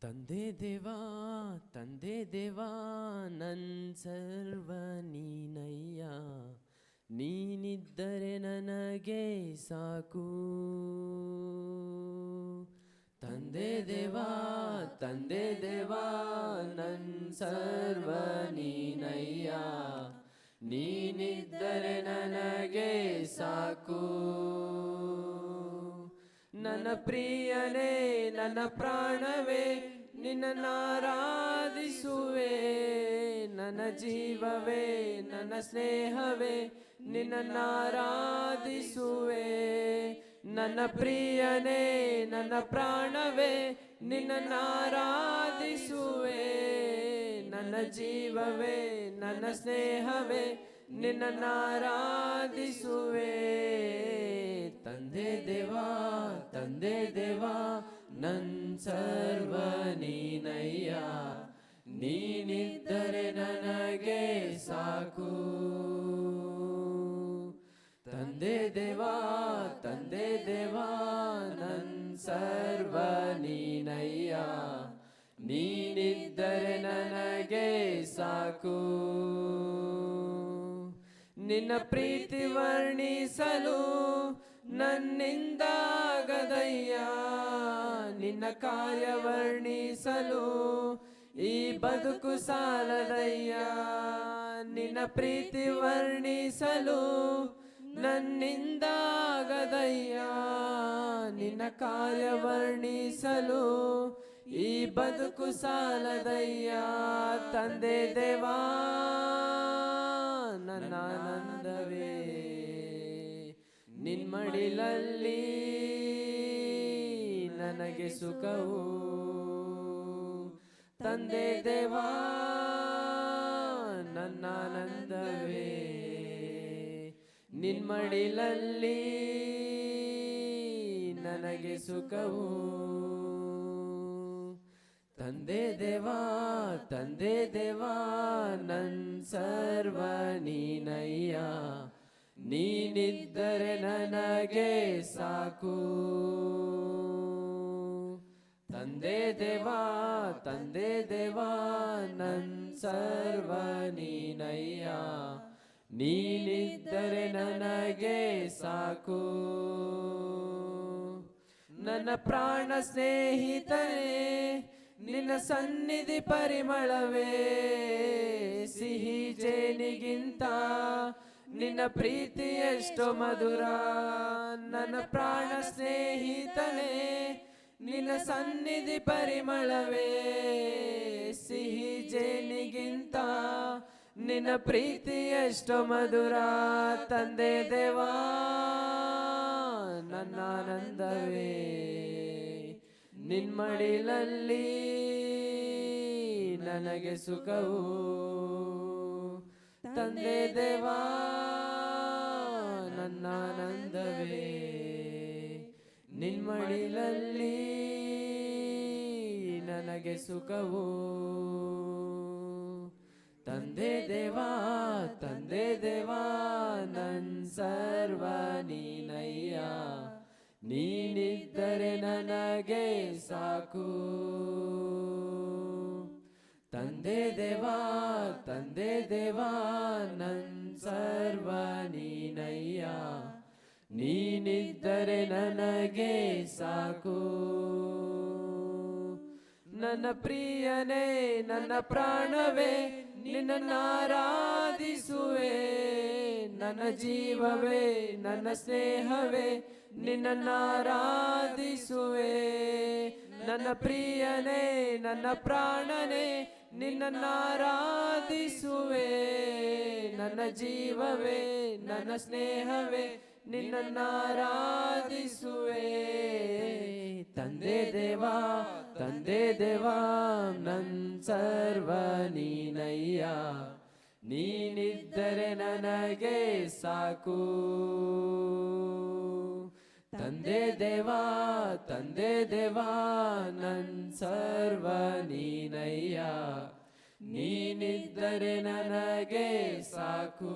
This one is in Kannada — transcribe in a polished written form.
ತಂದೆ ದೇವಾ ತಂದೆ ದೇವಾ ನನ್ ಸರ್ವ ನೀನಯ್ಯ, ನೀನಿದ್ದರೆ ನನಗೆ ಸಾಕು. ತಂದೆ ದೇವಾ ತಂದೆ ದೇವಾ ನನ್ ಸರ್ವ ನೀನಯ್ಯ, ನೀನಿದ್ದರೆ ನನಗೆ ಸಾಕು. ನನ್ನ ಪ್ರಿಯನೇ ನನ್ನ ಪ್ರಾಣವೇ ನಿನ್ನನ್ನಾರಾಧಿಸುವೆ, ನನ್ನ ಜೀವವೇ ನನ್ನ ಸ್ನೇಹವೇ ನಿನ್ನನ್ನಾರಾಧಿಸುವೆ. ನನ್ನ ಪ್ರಿಯನೇ ನನ್ನ ಪ್ರಾಣವೇ ನಿನ್ನನ್ನಾರಾಧಿಸುವೆ, ನನ್ನ ಜೀವವೇ ನನ್ನ ಸ್ನೇಹವೇ ನಿನ್ನನ್ನಾರಾಧಿಸುವೆ. ತಂದೆ ದೇವಾ ತಂದೆ ದೇವಾ ನನ್ ಸರ್ವ ನೀನಯ್ಯ, ನೀನಿದ್ದರೆ ನನಗೆ ಸಾಕು. ತಂದೆ ದೇವಾ ತಂದೆ ದೇವಾ ನನ್ ಸರ್ವ ನೀನಯ್ಯ, ನೀನಿದ್ದರೆ ನನಗೆ ಸಾಕು. ನಿನ್ನ ಪ್ರೀತಿ ವರ್ಣಿಸಲು ನನ್ನಿಂದಾಗದಯ್ಯ, ನಿನ್ನ ಕಾರ್ಯ ವರ್ಣಿಸಲು ಈ ಬದುಕು ಸಾಲದಯ್ಯ. ನಿನ್ನ ಪ್ರೀತಿ ವರ್ಣಿಸಲು ನನ್ನಿಂದಾಗದಯ್ಯ, ನಿನ್ನ ಕಾರ್ಯ ವರ್ಣಿಸಲು ಈ ಬದುಕು ಸಾಲದಯ್ಯ. ತಂದೆ ದೇವಾ ನನ್ನ ಆನಂದವೇ ನಿನ್ಮಡಿಲಲ್ಲಿ ನನಗೆ ಸುಖವು. ತಂದೆ ದೇವಾ ನನ್ನ ಆನಂದವೇ ನಿನ್ಮಡಿಲಲ್ಲಿ ನನಗೆ ಸುಖವು. ತಂದೆ ದೇವಾ ತಂದೆ ದೇವಾ ನನ್ ಸರ್ವ ನೀನಯ್ಯ, ನೀನಿದ್ದರೆ ನನಗೆ ಸಾಕು. ತಂದೆ ದೇವಾ ತಂದೆ ದೇವಾ ನನ್ ಸರ್ವ ನೀನಯ್ಯ, ನೀನಿದ್ದರೆ ನನಗೆ ಸಾಕು. ನನ್ನ ಪ್ರಾಣ ಸ್ನೇಹಿತನೇ ನಿನ್ನ ಸನ್ನಿಧಿ ಪರಿಮಳವೇ, ಸಿಹಿ ಜೇನಿಗಿಂತ ನಿನ್ನ ಪ್ರೀತಿ ಎಷ್ಟೋ ಮಧುರ. ನನ್ನ ಪ್ರಾಣ ಸ್ನೇಹಿತನೇ ನಿನ್ನ ಸನ್ನಿಧಿ ಪರಿಮಳವೇ, ಸಿಹಿ ಜೇನಿಗಿಂತ ನಿನ್ನ ಪ್ರೀತಿ ಎಷ್ಟೋ ಮಧುರ. ತಂದೆ ದೇವಾ ನನ್ನ ಆನಂದವೇ ನಿನ್ಮಡಿಲಲ್ಲಿ ನನಗೆ ಸುಖವು. ತಂದೆ ದೇವಾ ನನ್ನ ಆನಂದವೇ ನಿನ್ಮಡಿಲಲ್ಲಿ ನನಗೆ ಸುಖವು. ತಂದೆ ದೇವಾ ತಂದೆ ದೇವಾ ನನ್ ಸರ್ವ ನೀನಯ್ಯ, ನೀನಿದ್ದರೆ ನನಗೆ ಸಾಕು. ತಂದೆ ದೇವಾ ತಂದೆ ದೇವಾ ನನ್ ಸರ್ವ ನೀನಯ್ಯ, ನೀನಿದ್ದರೆ ನನಗೆ ಸಾಕು. ನನ್ನ ಪ್ರಿಯನೇ ನನ್ನ ಪ್ರಾಣವೇ ನಿನ್ನನ್ನಾರಾಧಿಸುವೆ, ನನ್ನ ಜೀವವೇ ನನ್ನ ಸ್ನೇಹವೇ ನಿನ್ನನ್ನಾರಾಧಿಸುವೆ. ನನ್ನ ಪ್ರಿಯನೇ ನನ್ನ ಪ್ರಾಣನೇ ನಿನ್ನನ್ನಾರಾಧಿಸುವೆ, ನನ್ನ ಜೀವವೇ ನನ್ನ ಸ್ನೇಹವೇ ನಿನ್ನನ್ನಾರಾಧಿಸುವೆ. ತಂದೆ ದೇವಾ ತಂದೆ ದೇವಾ ನನ್ ಸರ್ವ ನೀನಯ್ಯ, ನೀನಿದ್ದರೆ ನನಗೆ ಸಾಕು. ತಂದೆ ದೇವಾ ತಂದೆ ದೇವಾ ನನ್ ಸರ್ವ ನೀನಯ್ಯ, ನೀನಿದ್ದರೆ ನನಗೆ ಸಾಕು.